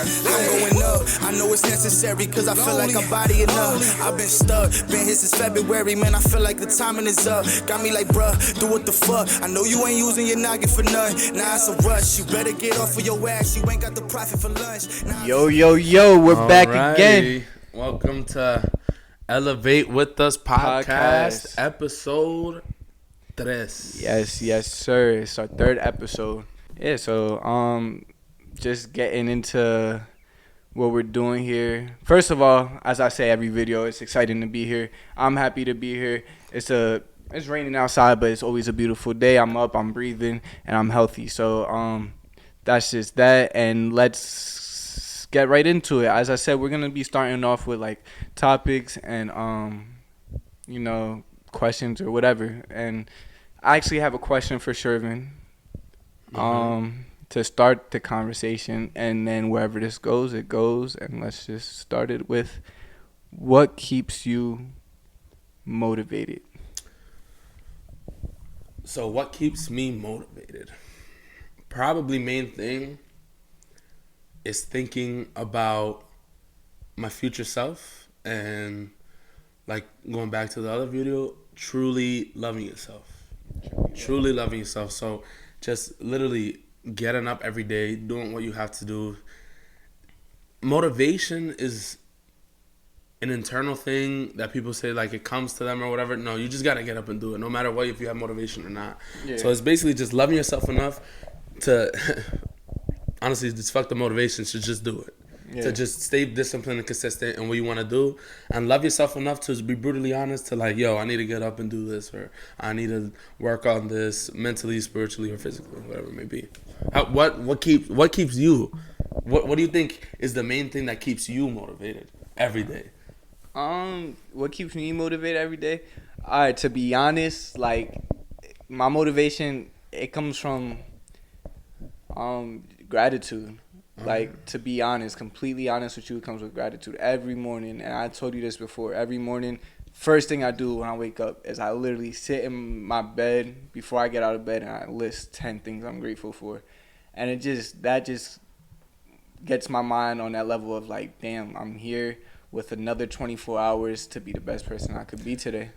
I'm going up, I know it's necessary, cause I feel like I'm body enough. I've been stuck, been here since February, man, I feel like the timing is up. Got me like, bruh, do what the fuck. I know you ain't using your noggin for nothing. Now it's a rush, you better get off of your ass, you ain't got the profit for lunch. Yo, we're back again. Welcome to Elevate With Us podcast. Episode 3. Yes, sir. It's our 3rd episode. Yeah, so just getting into what we're doing here. First of all, as I say every video, it's exciting to be here. I'm happy to be here. It's raining outside, but it's always a beautiful day. I'm up, I'm breathing, and I'm healthy. So that's just that, and let's get right into it. As I said, we're gonna be starting off with like topics and questions or whatever. And I actually have a question for Shervin. To start the conversation, and then wherever this goes, it goes. And let's just start it with, what keeps you motivated? So what keeps me motivated? Probably main thing is thinking about my future self, and like going back to the other video, truly loving yourself. Truly loving yourself. So just literally getting up every day, doing what you have to do. Motivation is an internal thing that people say like it comes to them or whatever. No, you just gotta get up and do it, no matter what, if you have motivation or not. Yeah. So it's basically just loving yourself enough to honestly just fuck the motivation, to just do it. Yeah. To just stay disciplined and consistent in what you want to do, and love yourself enough to be brutally honest to like, yo, I need to get up and do this, or I need to work on this mentally, spiritually, or physically, whatever it may be. What keeps you? What do you think is the main thing that keeps you motivated every day? What keeps me motivated every day? All right, to be honest, like my motivation, it comes from gratitude. Like, to be honest, completely honest with you, it comes with gratitude every morning. And I told you this before. Every morning, first thing I do when I wake up is I literally sit in my bed before I get out of bed, and I list 10 things I'm grateful for. And that just gets my mind on that level of like, damn, I'm here with another 24 hours to be the best person I could be today.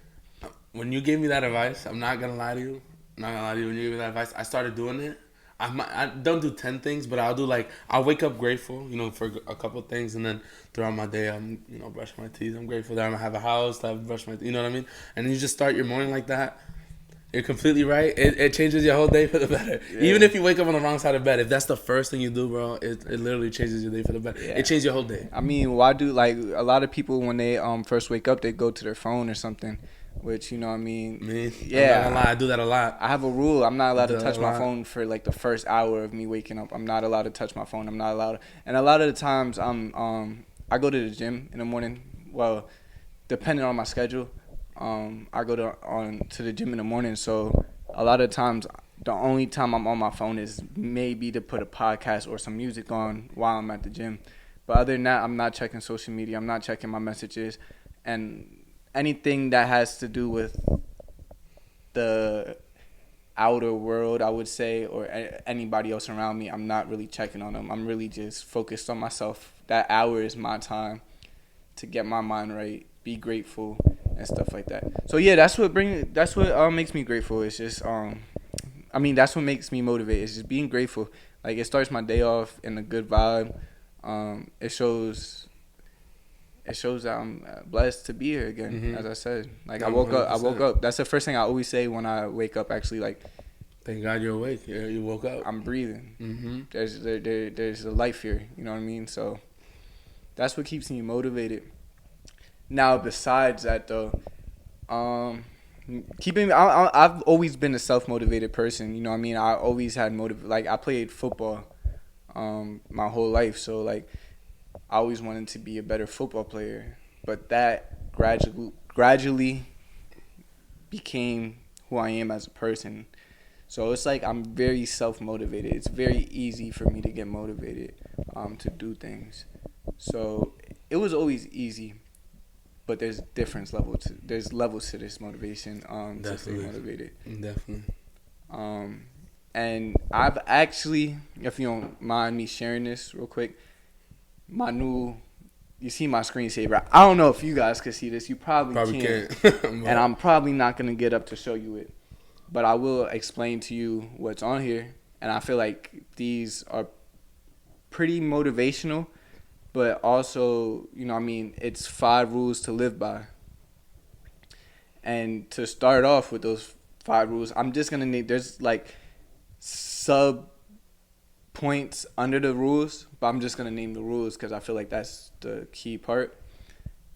When you gave me that advice, I'm not going to lie to you. When you gave me that advice, I started doing it. I don't do 10 things, but I'll wake up grateful, for a couple of things, and then throughout my day, I'm, brushing my teeth. I'm grateful that I have a house, that I brush my teeth, you know what I mean? And you just start your morning like that. You're completely right. It changes your whole day for the better. Yeah. Even if you wake up on the wrong side of bed, if that's the first thing you do, bro, it literally changes your day for the better. Yeah. It changes your whole day. I mean, why do, like, a lot of people, when they first wake up, they go to their phone or something. Which, you know what I mean? Me? Yeah. I'm not gonna lie, I do that a lot. I have a rule. I'm not allowed to touch my phone for, like, the first hour of me waking up. I'm not allowed to touch my phone. I'm not allowed to. And a lot of the times, I go to the gym in the morning. Well, depending on my schedule, I go to the gym in the morning. So a lot of times, the only time I'm on my phone is maybe to put a podcast or some music on while I'm at the gym. But other than that, I'm not checking social media. I'm not checking my messages. And anything that has to do with the outer world, I would say, or anybody else around me, I'm not really checking on them. I'm really just focused on myself. That hour is my time to get my mind right, be grateful, and stuff like that. So yeah, that's what makes me grateful. It's just that's what makes me motivated. It's just being grateful. Like, it starts my day off in a good vibe. It shows that I'm blessed to be here again, as I said. Like, I woke up. That's the first thing I always say when I wake up, actually. Like, thank God you're awake. Yeah, you woke up. I'm breathing. Mm-hmm. There's a life here. You know what I mean? So that's what keeps me motivated. Now, besides that, though, I've always been a self-motivated person. You know what I mean? I always had like, I played football my whole life. So, like, I always wanted to be a better football player, but that gradually became who I am as a person. So it's like I'm very self-motivated. It's very easy for me to get motivated to do things. So it was always easy, but there's levels to this motivation to stay motivated. Definitely. And I've actually, if you don't mind me sharing this real quick, my new. You see my screensaver. I don't know if you guys can see this. You probably can't. And I'm probably not going to get up to show you it. But I will explain to you what's on here. And I feel like these are pretty motivational. But also, you know what I mean, it's 5 rules to live by. And to start off with those 5 rules, I'm just going to need, there's like sub points under the rules, but I'm just going to name the rules because I feel like that's the key part.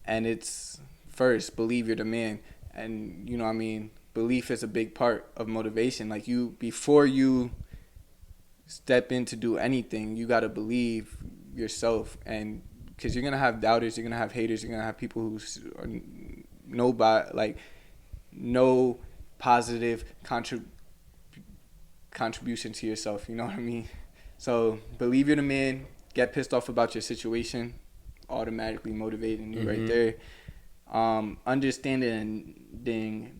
And it's first, believe you're the man. And you know what I mean, belief is a big part of motivation. Like before you step in to do anything, you got to believe yourself. And because you're going to have doubters, you're going to have haters, you're going to have people who are no positive contribution to yourself, you know what I mean? So believe you're the man, get pissed off about your situation, automatically motivating you right there. Understanding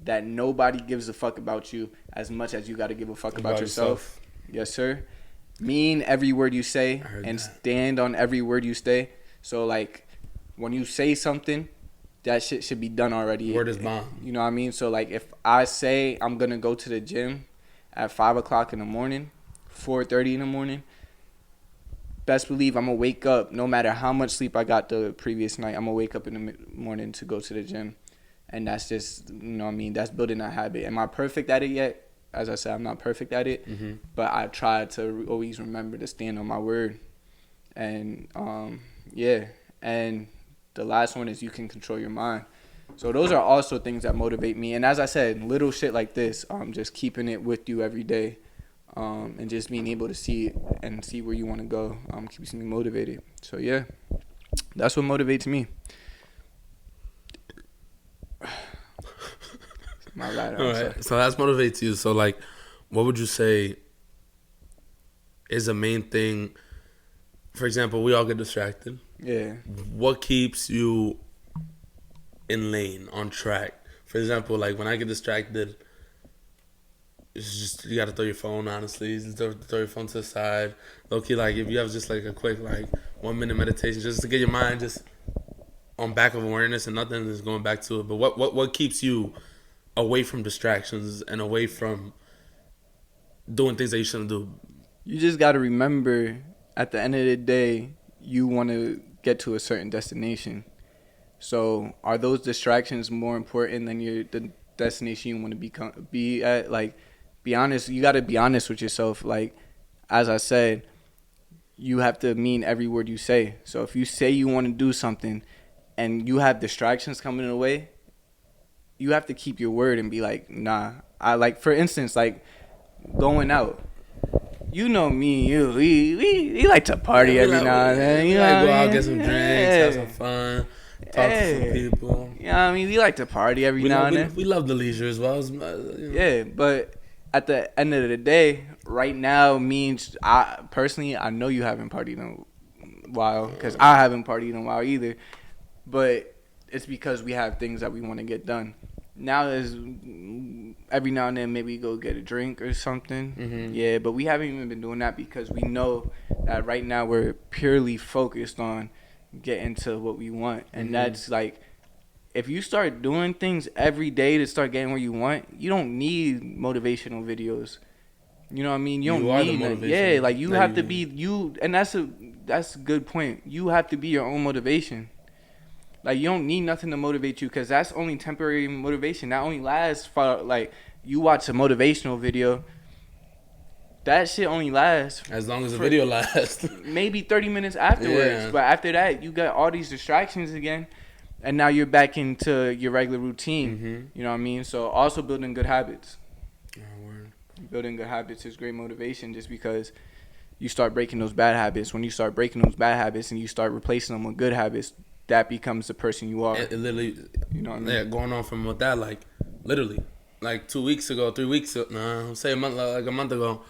that nobody gives a fuck about you as much as you got to give a fuck about yourself. Yes, sir. Mean every word you say and stand on every word you say. So like when you say something, that shit should be done already. Word is bond. You know what I mean? So like if I say I'm going to go to the gym at 5 o'clock in the morning, 4:30 in the morning, best believe I'm going to wake up, no matter how much sleep I got the previous night, I'm going to wake up in the morning to go to the gym. And that's just, you know what I mean, that's building that habit. Am I perfect at it yet? As I said, I'm not perfect at it. But I try to always remember to stand on my word. And, and the last one is you can control your mind. So those are also things that motivate me. And as I said, little shit like this, just keeping it with you every day. And just being able to see it and see where you want to go keeps me motivated. So, yeah, that's what motivates me. My bad. All right. So that motivates you. So, like, what would you say is the main thing? For example, we all get distracted. Yeah. What keeps you in lane, on track? For example, like, when I get distracted, it's just, you gotta throw your phone, honestly. You just throw your phone to the side. Low-key, like, if you have just, like, a quick, like, 1 minute meditation, just to get your mind just on back of awareness and nothing is going back to it. But what keeps you away from distractions and away from doing things that you shouldn't do? You just gotta remember, at the end of the day, you want to get to a certain destination. So, are those distractions more important than the destination you want to be at? Like, be honest. You got to be honest with yourself. Like, as I said, you have to mean every word you say. So if you say you want to do something and you have distractions coming in the way, you have to keep your word and be like, nah. For instance, like going out. You know me, we like to party every now and then. You know, like go out, get some drinks, have some fun, talk to some people. You know what I mean? We like to party every now and then. We love the leisure as well. Yeah, but at the end of the day, right now means I know you haven't partied in a while because I haven't partied in a while either. But it's because we have things that we want to get done. Now is every now and then maybe go get a drink or something. Yeah, but we haven't even been doing that because we know that right now we're purely focused on getting to what we want. And that's like, if you start doing things every day to start getting where you want, you don't need motivational videos. You know what I mean? You don't need that. Yeah, like you have to be you, and that's a good point. You have to be your own motivation. Like, you don't need nothing to motivate you because that's only temporary motivation. That only lasts for, like, you watch a motivational video. That shit only lasts. As long as the video lasts. Maybe 30 minutes afterwards. Yeah. But after that, you got all these distractions again. And now you're back into your regular routine. You know what I mean? So, also building good habits. Word. Building good habits is great motivation just because you start breaking those bad habits. When you start breaking those bad habits and you start replacing them with good habits, that becomes the person you are. It literally, you know what I mean? Yeah, going on from with that, like, literally, like 2 weeks ago, 3 weeks ago, say a month ago,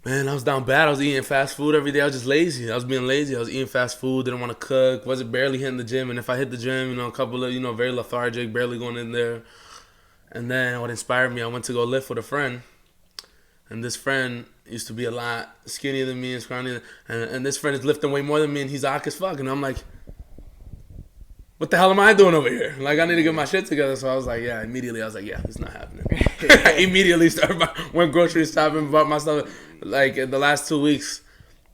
man, I was down bad. I was eating fast food every day. I was just lazy. I was being lazy. I was eating fast food, didn't want to cook, wasn't barely hitting the gym. And if I hit the gym, a couple of, very lethargic, barely going in there. And then what inspired me, I went to go lift with a friend. And this friend, used to be a lot skinnier than me and scrawnier, and this friend is lifting way more than me, and he's awk as fuck, and I'm like, what the hell am I doing over here? Like, I need to get my shit together. So I was like, yeah, immediately I was like, yeah, this is not happening. I immediately went grocery shopping, bought my stuff. Like, in the last 2 weeks,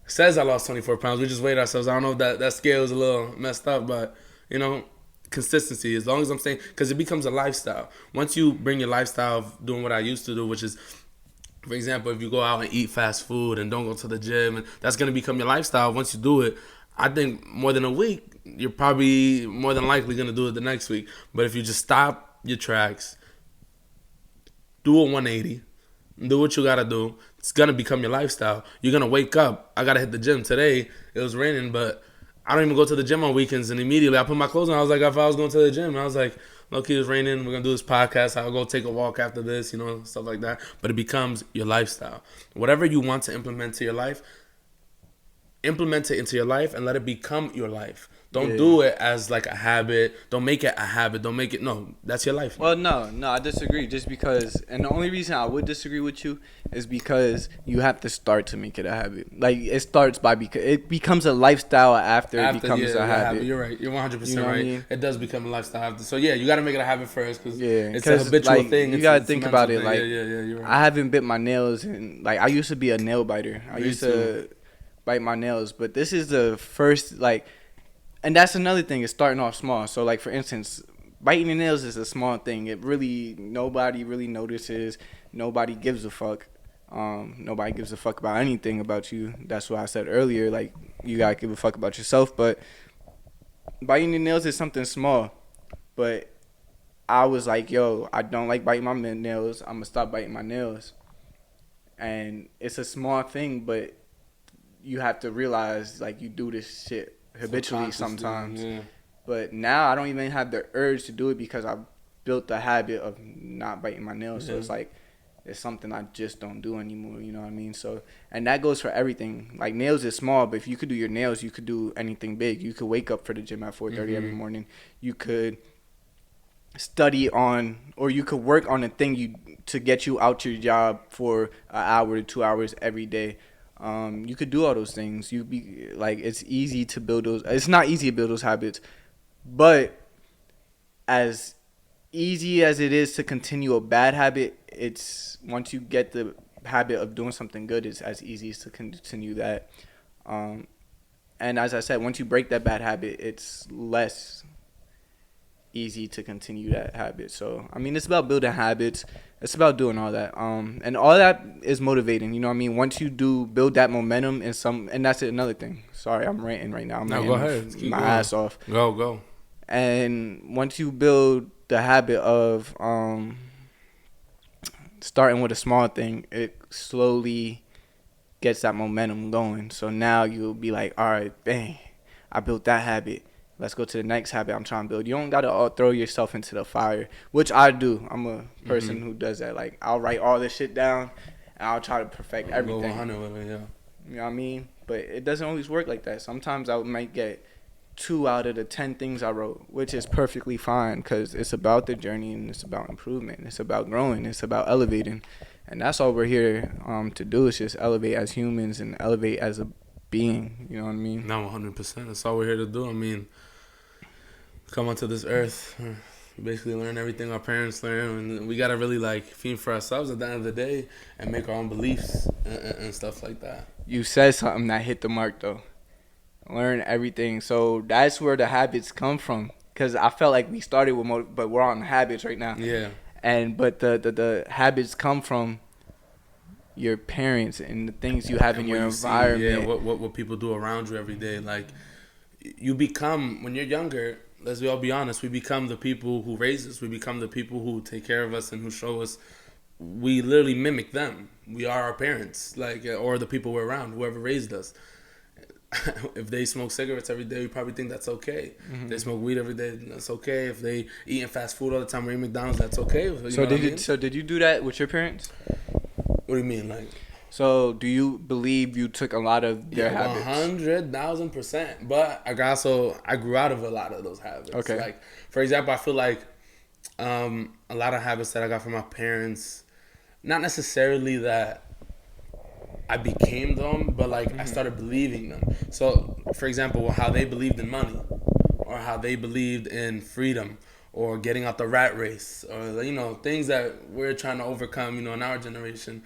says I lost 24 pounds. We just weighed ourselves. I don't know if that scale is a little messed up, but, you know, consistency, as long as I'm saying, because it becomes a lifestyle. Once you bring your lifestyle of doing what I used to do, which is, for example, if you go out and eat fast food and don't go to the gym, and that's going to become your lifestyle. Once you do it, I think more than a week, you're probably more than likely going to do it the next week. But if you just stop your tracks, do a 180, do what you got to do, it's going to become your lifestyle. You're going to wake up. I got to hit the gym today. It was raining, but I don't even go to the gym on weekends. And immediately I put my clothes on. I was like, if I was going to the gym, I was like, look, it was raining. We're going to do this podcast. I'll go take a walk after this, you know, stuff like that. But it becomes your lifestyle. Whatever you want to implement to your life, implement it into your life and let it become your life. Don't do it as like a habit. Don't make it a habit. Don't make it, no, that's your life. Well, no, I disagree. Just because, and the only reason I would disagree with you is because you have to start to make it a habit. Like, it starts by, because it becomes a lifestyle after it becomes a habit. You're right. You're 100% You know what right. I mean? It does become a lifestyle after. So yeah, you got to make it a habit first, because Yeah, it's a habitual like, thing. You It's gotta a think mental about it. thing. Like, you're right. I haven't bit my nails, and like, I used to be a nail biter. I Me used too. to bite my nails, but this is the first, like, and that's another thing, is starting off small. So like, for instance, biting your nails is a small thing. It really, nobody really notices. Nobody gives a fuck. Nobody gives a fuck about anything about you. That's what I said earlier. Like, you gotta give a fuck about yourself. But biting your nails is something small. But I was like, yo, I don't like biting my nails. I'm gonna stop biting my nails. And it's a small thing, but you have to realize, like, you do this shit habitually sometimes. Yeah. But now I don't even have the urge to do it because I built the habit of not biting my nails. So it's like, it's something I just don't do anymore. You know what I mean? So, and that goes for everything. Like, nails is small, but if you could do your nails, you could do anything big. You could wake up for the gym at 4:30 every morning. You could study on, or you could work on a thing to get you out your job for an hour to 2 hours every day. You could do all those things. You be like, it's easy to build those. It's not easy to build those habits, but as easy as it is to continue a bad habit, it's, once you get the habit of doing something good, it's as easy as to continue that. And as I said, once you break that bad habit, it's less easy to continue that habit. So I mean, it's about building habits. It's about doing all that. And all that is motivating. You know what I mean? Once you do build that momentum and that's another thing. Sorry, I'm ranting right now. No, go ahead. Keep my going. ass off. Go. And once you build the habit of starting with a small thing, it slowly gets that momentum going. So now you'll be like, all right, bang, I built that habit. Let's go to the next habit I'm trying to build. You don't got to throw yourself into the fire, which I do. I'm a person who does that. Like, I'll write all this shit down, and I'll try to perfect everything. Go 100 with it, yeah. You know what I mean? But it doesn't always work like that. Sometimes I might get 2 out of the 10 things I wrote, which is perfectly fine, because it's about the journey and it's about improvement. It's about growing. It's about elevating. And that's all we're here to do, is just elevate as humans and elevate as a being. You know what I mean? No, 100%. That's all we're here to do. I mean, come onto this earth, basically learn everything our parents learn, and we gotta really like fiend for ourselves at the end of the day and make our own beliefs and stuff like that. You said something that hit the mark, though. Learn everything. So that's where the habits come from, because I felt like we started with but we're on habits right now. Yeah. But the habits come from your parents and the things you have in your environment. Yeah, what people do around you every day. Like, you become, when you're younger, let's all be honest, we become the people who raise us. We become the people who take care of us and who show us. We literally mimic them. We are our parents, like, or the people we're around, whoever raised us. If they smoke cigarettes every day, we probably think that's okay. If they smoke weed every day, that's okay. If they eating fast food all the time, we're eating McDonald's, that's okay. So did you do that with your parents? What do you mean, like? So do you believe you took a lot of their habits? 100,000%. But I grew out of a lot of those habits. Okay. Like, for example, I feel like a lot of habits that I got from my parents, not necessarily that I became them, but like I started believing them. So, for example, how they believed in money, or how they believed in freedom, or getting out the rat race, or things that we're trying to overcome, in our generation.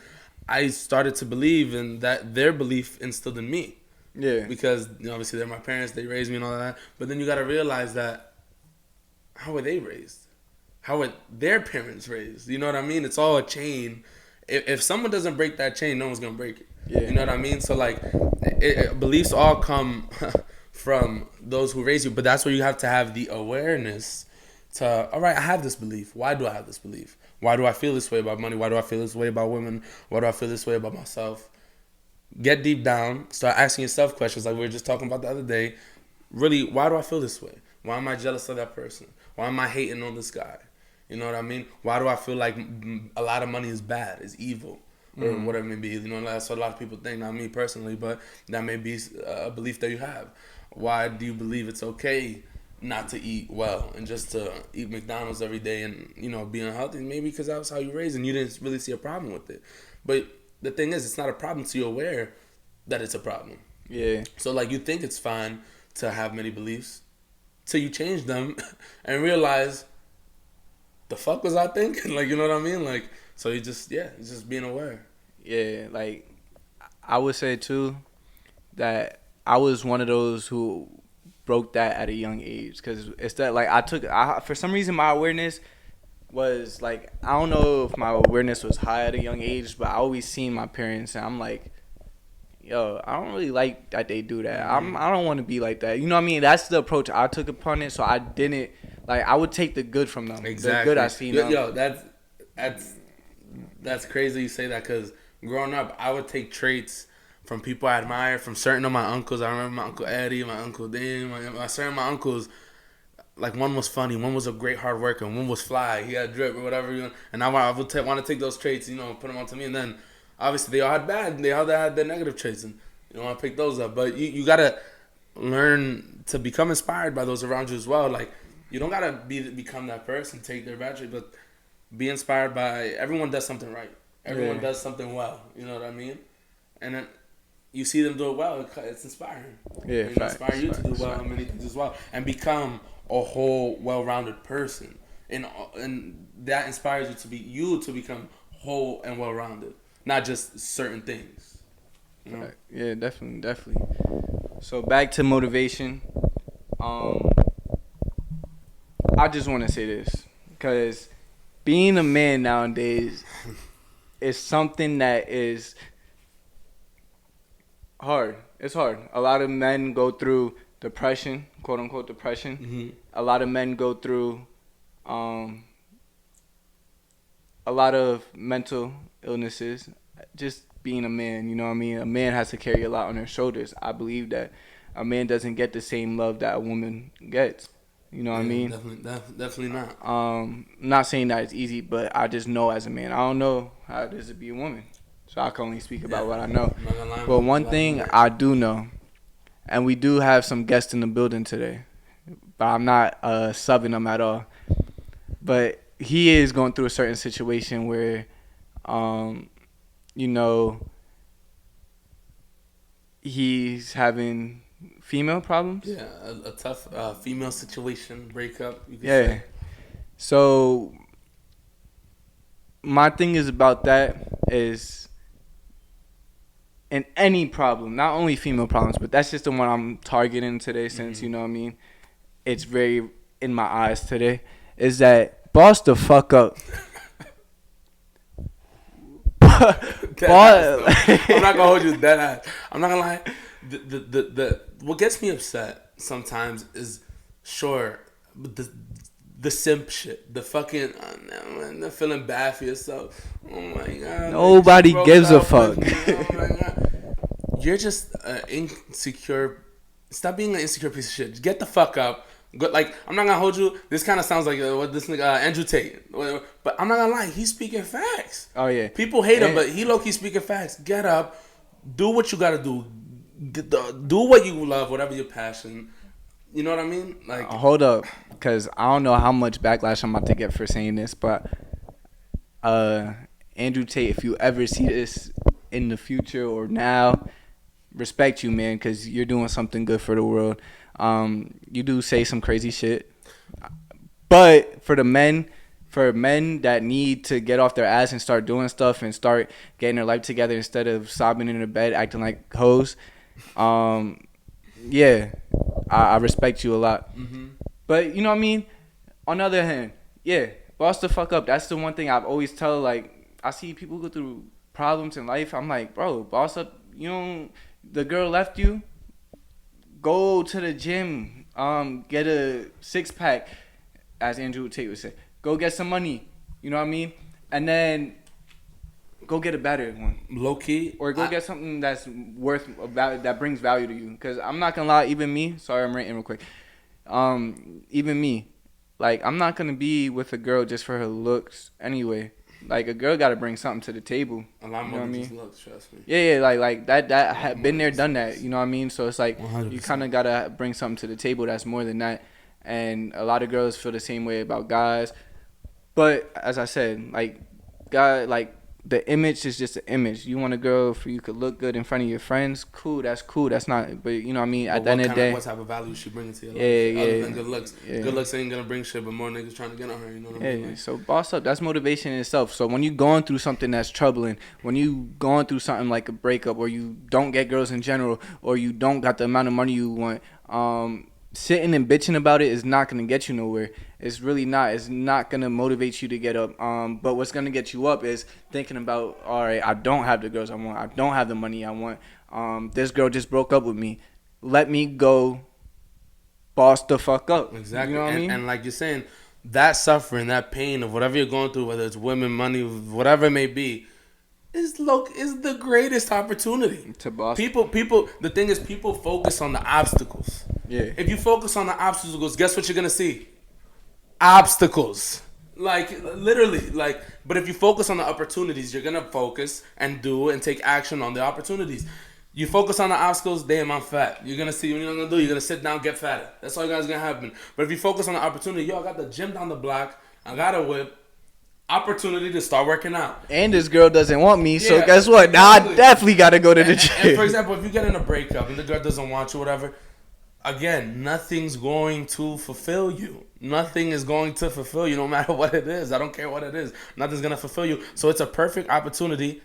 I started to believe in that. Their belief instilled in me. Yeah. Because obviously they're my parents, they raised me and all that. But then you got to realize that, how were they raised? How were their parents raised? You know what I mean? It's all a chain. If someone doesn't break that chain, no one's gonna break it. Yeah. You know what I mean? So like, beliefs all come from those who raise you. But that's where you have to have the awareness to, all right, I have this belief. Why do I have this belief? Why do I feel this way about money? Why do I feel this way about women? Why do I feel this way about myself? Get deep down. Start asking yourself questions like we were just talking about the other day. Really, why do I feel this way? Why am I jealous of that person? Why am I hating on this guy? You know what I mean? Why do I feel like a lot of money is bad, is evil, or whatever it may be? That's what a lot of people think. Not me personally, but that may be a belief that you have. Why do you believe it's okay not to eat well and just to eat McDonald's every day and be unhealthy? Maybe because that was how you were raised and you didn't really see a problem with it. But the thing is, it's not a problem till you're aware that it's a problem. Yeah. So like, you think it's fine to have many beliefs till you change them and realize, the fuck was I thinking? Like, you know what I mean? Like, so it's just being aware. Yeah, like, I would say too that I was one of those who broke that at a young age, because it's that, like, for some reason my awareness was like, I don't know if my awareness was high at a young age, but I always seen my parents and I'm like, yo, I don't really like that they do that. I don't want to be like that. You know what I mean? That's the approach I took upon it. So I didn't, like, I would take the good from them. Exactly. The good I seen them. Yo, that's crazy you say that, because growing up, I would take traits from people I admire, from certain of my uncles. I remember my Uncle Eddie, my Uncle Dan, certain of my uncles. Like, one was funny, one was a great hard worker, and one was fly. He had drip or whatever. And I would want to take those traits, put them onto me. And then, obviously, they all had their negative traits, and you don't want to pick those up. But you got to learn to become inspired by those around you as well. Like, you don't got to become that person, take their bad trait, but be inspired by, everyone does something right. Everyone does something well. You know what I mean? And then you see them do it well, it's inspiring. Yeah, it inspire you to do well in many things as well, and become a whole, well-rounded person, and that inspires you to become whole and well-rounded, not just certain things. Yeah, definitely. So back to motivation. I just want to say this, because being a man nowadays is something that is hard. It's hard. A lot of men go through depression, quote unquote depression. Mm-hmm. A lot of men go through a lot of mental illnesses. Just being a man, you know what I mean? A man has to carry a lot on their shoulders. I believe that a man doesn't get the same love that a woman gets. You know what I mean? Definitely not. Not saying that it's easy, but I just know as a man, I don't know how it is to be a woman. So I can only speak about what I know. But one thing I do know, and we do have some guests in the building today, but I'm not subbing them at all. But he is going through a certain situation where, he's having female problems. Yeah, a tough female situation, breakup. You could say. So my thing is about that is, in any problem, not only female problems, but that's just the one I'm targeting today, since, you know what I mean, it's very in my eyes today, is that boss the fuck up. I'm not gonna hold you that ass. I'm not gonna lie. The what gets me upset sometimes is, the simp shit, the fucking they're feeling bad for yourself. Oh my god. Nobody gives a fuck. Oh my god. You're just insecure. Stop being an insecure piece of shit. Get the fuck up. Like, I'm not gonna hold you. This kind of sounds like what this nigga Andrew Tate. But I'm not gonna lie. He's speaking facts. Oh yeah. People hate him, but he low key speaking facts. Get up. Do what you gotta do. Do what you love. Whatever your passion. You know what I mean? Like, hold up, because I don't know how much backlash I'm about to get for saying this, but Andrew Tate, if you ever see this in the future or now, respect you, man, because you're doing something good for the world. You do say some crazy shit, but for men that need to get off their ass and start doing stuff and start getting their life together instead of sobbing in their bed acting like hoes, yeah, I respect you a lot. Mm-hmm. But you know what I mean? On the other hand, yeah, boss the fuck up. That's the one thing I've always tell, like, I see people go through problems in life. I'm like, bro, boss up. You know, the girl left you. Go to the gym. Get a 6-pack, as Andrew Tate would say. Go get some money. You know what I mean? And then go get a better one. Low key. Or go get something that's worth value, that brings value to you. Because I'm not gonna lie, even me. Sorry, I'm ranting real quick. Even me, like, I'm not gonna be with a girl just for her looks anyway. Like, a girl gotta bring something to the table. A lot more than just looks, trust me. Yeah, like that had been there, done that. You know what I mean? So it's like 100%. You kind of gotta bring something to the table that's more than that. And a lot of girls feel the same way about guys. But as I said, like, the image is just an image. You want a girl for you could look good in front of your friends, cool, that's cool. That's not, but you know what I mean? At the end of the day, what type of value she bringing to your life? Yeah. Other than good looks. Yeah. Good looks ain't gonna bring shit, but more niggas trying to get on her, you know what I mean? Yeah, so boss up, that's motivation in itself. So when you going through something that's troubling, when you going through something like a breakup, or you don't get girls in general, or you don't got the amount of money you want, sitting and bitching about it is not going to get you nowhere. It's really not. It's not going to motivate you to get up. But what's going to get you up is thinking about, all right, I don't have the girls I want. I don't have the money I want. This girl just broke up with me. Let me go boss the fuck up. Exactly. You know what I mean? And like you're saying, that suffering, that pain of whatever you're going through, whether it's women, money, whatever it may be, is the greatest opportunity to boss. People. The thing is, people focus on the obstacles. Yeah. If you focus on the obstacles, guess what you're gonna see? Obstacles. Like, literally. Like, but if you focus on the opportunities, you're gonna focus and do and take action on the opportunities. You focus on the obstacles, damn, I'm fat. You're gonna see what you're gonna do. You're gonna sit down, get fatter. That's all guys gonna happen. But if you focus on the opportunity, yo, I got the gym down the block. I got a whip. Opportunity to start working out. And this girl doesn't want me, so guess what? Now I definitely gotta go to the gym. And for example, if you get in a breakup and the girl doesn't want you, whatever, again, nothing's going to fulfill you. Nothing is going to fulfill you, no matter what it is. I don't care what it is. Nothing's gonna fulfill you. So it's a perfect opportunity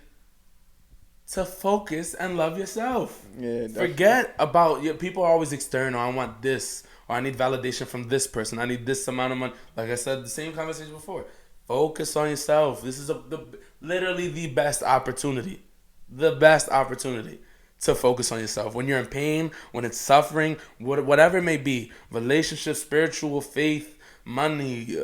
to focus and love yourself. Yeah, definitely. Forget about people are always external. I want this, or I need validation from this person. I need this amount of money. Like I said, the same conversation before. Focus on yourself. This is literally the best opportunity. The best opportunity to focus on yourself. When you're in pain, when it's suffering, whatever it may be, relationship, spiritual, faith, money,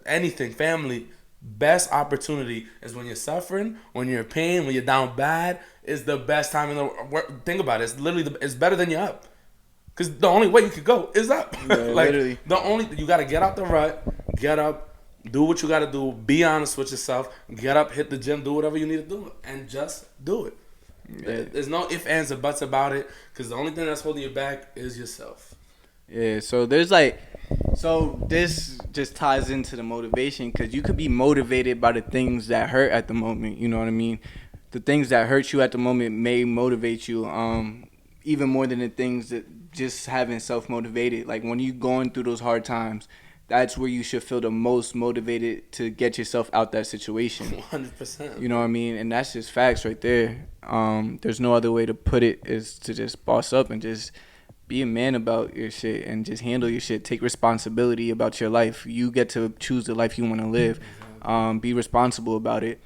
anything, family, best opportunity is when you're suffering, when you're in pain, when you're down bad, is the best time in the world. Think about it. It's literally, it's better than you're up. Because the only way you could go is up. Yeah, like, literally. You got to get out the rut, get up, do what you got to do, be honest with yourself, get up, hit the gym, do whatever you need to do, and just do it. Yeah. There's no ifs, ands, or buts about it, because the only thing that's holding you back is yourself. Yeah, so this just ties into the motivation, because you could be motivated by the things that hurt at the moment, you know what I mean? The things that hurt you at the moment may motivate you even more than the things that just having self-motivated. Like, when you're going through those hard times, that's where you should feel the most motivated to get yourself out that situation. 100%. You know what I mean? And that's just facts right there. There's no other way to put it is to just boss up and just be a man about your shit and just handle your shit. Take responsibility about your life. You get to choose the life you want to live. Be responsible about it.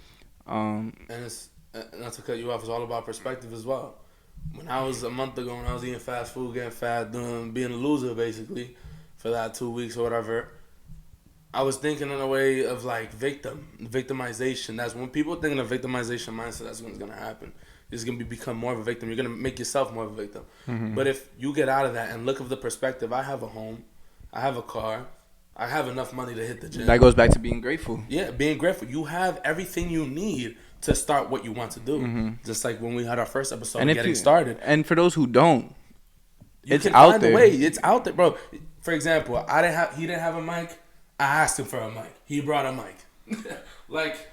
And it's, not to cut you off, it's all about perspective as well. When I was a month ago, when I was eating fast food, getting fat, being a loser basically, for that 2 weeks or whatever, I was thinking in a way of like victimization. That's when people think in a victimization mindset, that's when it's going to happen. You're going to become more of a victim. You're going to make yourself more of a victim. Mm-hmm. But if you get out of that and look at the perspective, I have a home, I have a car, I have enough money to hit the gym. That goes back to being grateful. Yeah, being grateful. You have everything you need to start what you want to do. Mm-hmm. Just like when we had our first episode, getting started. And for those who don't, it's out there. It's out there, bro. For example, he didn't have a mic. I asked him for a mic. He brought a mic. Like,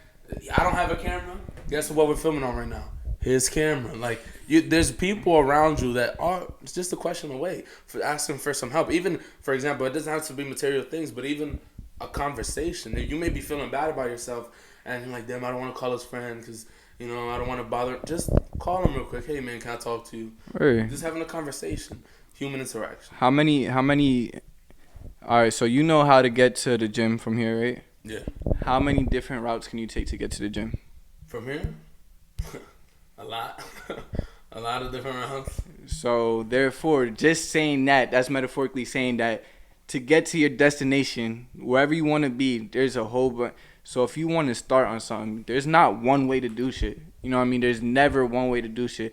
I don't have a camera. Guess what we're filming on right now? his camera. Like, there's people around you that are it's just a question away for asking for some help. Even, for example, it doesn't have to be material things, but even a conversation. You may be feeling bad about yourself, and you're like, damn, I don't want to call his friend because, I don't want to bother. Just call him real quick. Hey, man, can I talk to you? Right. Just having a conversation. Human interaction. How many? All right, so you know how to get to the gym from here, right? Yeah. How many different routes can you take to get to the gym? From here? A lot. A lot of different routes. So, therefore, just saying that's metaphorically saying that to get to your destination, wherever you want to be, there's a whole bunch. So, if you want to start on something, there's not one way to do shit. You know what I mean? There's never one way to do shit.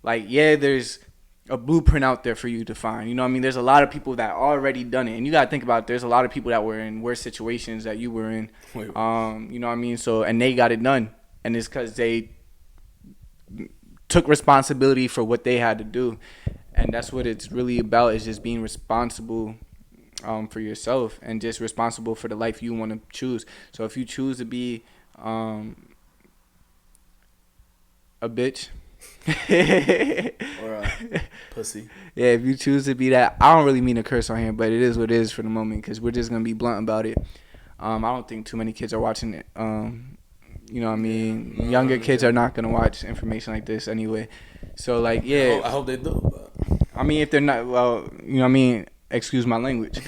Like, yeah, there's a blueprint out there for you to find. You know what I mean? There's a lot of people that already done it. And you got to think about there's a lot of people that were in worse situations that you were in. Wait. You know what I mean? So, and they got it done. And it's because they took responsibility for what they had to do. And that's what it's really about, is just being responsible for yourself and just responsible for the life you want to choose. So if you choose to be a bitch or a pussy. Yeah, if you choose to be that, I don't really mean to curse on here, but it is what it is for the moment because we're just going to be blunt about it. I don't think too many kids are watching it. You know what I mean? No, Younger kids are not going to watch information like this anyway. So, like, yeah. I hope they do. But. I mean, if they're not, well, you know what I mean? Excuse my language.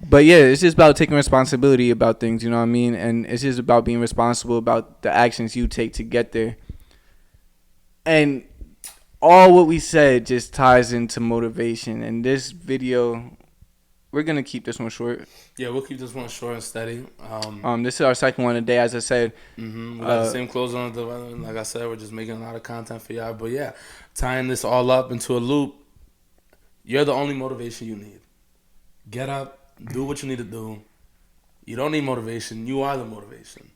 But, yeah, it's just about taking responsibility about things, you know what I mean? And it's just about being responsible about the actions you take to get there. And all what we said just ties into motivation. And this video, we're going to keep this one short. Yeah, we'll keep this one short and steady. This is our second one today, as I said. We got the same clothes on. Like I said, we're just making a lot of content for y'all. But yeah, tying this all up into a loop, you're the only motivation you need. Get up, do what you need to do. You don't need motivation. You are the motivation.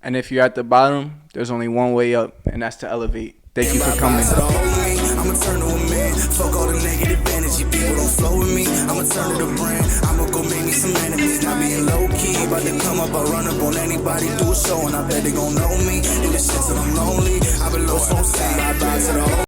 And if you're at the bottom, there's only one way up, and that's to elevate. Thank you for coming. I'ma turn to a man. Fuck all the negative energy. People don't flow with me. I'ma turn to the brand. I'ma go make me some enemies. Not being low key. About to come up, I run up on anybody. Do a show and I bet they gon' know me. In the shit till I'm lonely. I've been low, so sad. Bye bye to the whole